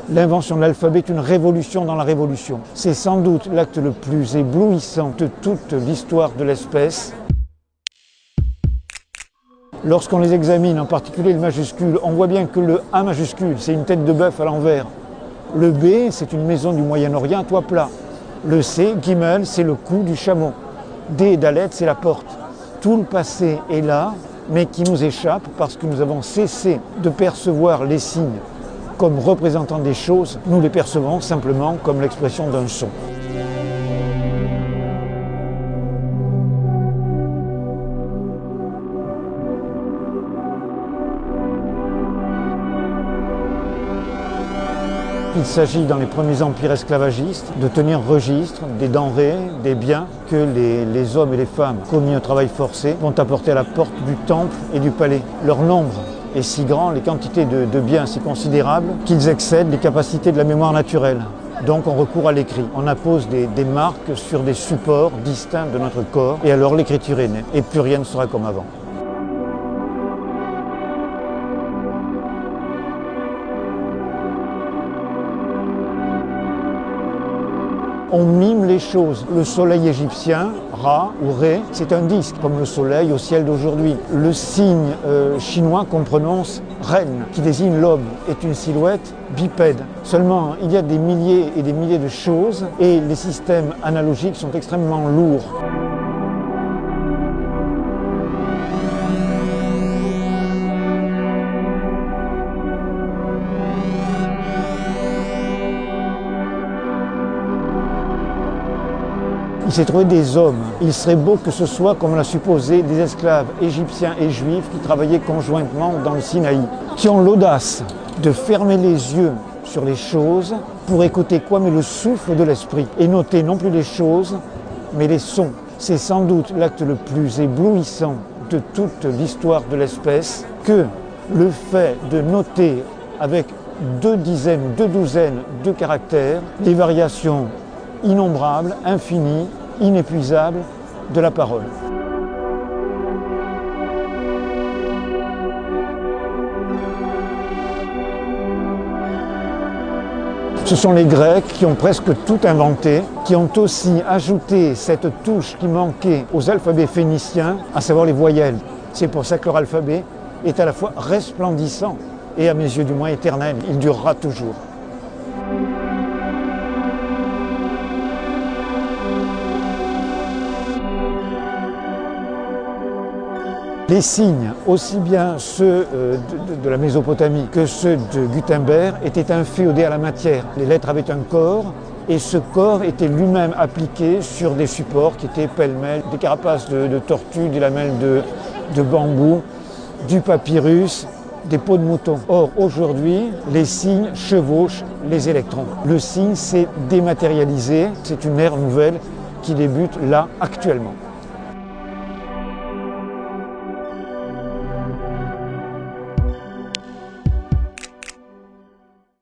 L'invention de l'alphabet est une révolution dans la révolution. C'est sans doute l'acte le plus éblouissant de toute l'histoire de l'espèce. Lorsqu'on les examine, en particulier le majuscule, on voit bien que le A majuscule, c'est une tête de bœuf à l'envers. Le B, c'est une maison du Moyen-Orient à toit plat. Le C, Gimel, c'est le cou du chameau. D, Dalet, c'est la porte. Tout le passé est là, mais qui nous échappe parce que nous avons cessé de percevoir les signes comme représentants des choses. Nous les percevons simplement comme l'expression d'un son. Il s'agit dans les premiers empires esclavagistes de tenir registre des denrées, des biens que les hommes et les femmes commis au travail forcé vont apporter à la porte du temple et du palais. Leur nombre est si grand, les quantités de biens si considérables qu'ils excèdent les capacités de la mémoire naturelle. Donc on recourt à l'écrit. On appose des marques sur des supports distincts de notre corps et alors l'écriture est née et plus rien ne sera comme avant. On mime les choses. Le soleil égyptien, Ra ou Ré, c'est un disque, comme le soleil au ciel d'aujourd'hui. Le signe chinois qu'on prononce Ren, qui désigne l'aube, est une silhouette bipède. Seulement, il y a des milliers et des milliers de choses et les systèmes analogiques sont extrêmement lourds. Il s'est trouvé des hommes. Il serait beau que ce soit, comme on l'a supposé, des esclaves égyptiens et juifs qui travaillaient conjointement dans le Sinaï, qui ont l'audace de fermer les yeux sur les choses pour écouter quoi? Mais le souffle de l'esprit et noter non plus les choses, mais les sons. C'est sans doute l'acte le plus éblouissant de toute l'histoire de l'espèce que le fait de noter avec deux douzaines de caractères les variations innombrables, infinies, inépuisables de la parole. Ce sont les Grecs qui ont presque tout inventé, qui ont aussi ajouté cette touche qui manquait aux alphabets phéniciens, à savoir les voyelles. C'est pour ça que leur alphabet est à la fois resplendissant et à mes yeux du moins éternel. Il durera toujours. Les signes, aussi bien ceux de la Mésopotamie que ceux de Gutenberg, étaient inféodés à la matière. Les lettres avaient un corps et ce corps était lui-même appliqué sur des supports qui étaient pêle-mêle, des carapaces de tortues, des lamelles de bambou, du papyrus, des peaux de mouton. Or, aujourd'hui, les signes chevauchent les électrons. Le signe s'est dématérialisé, c'est une ère nouvelle qui débute là, actuellement.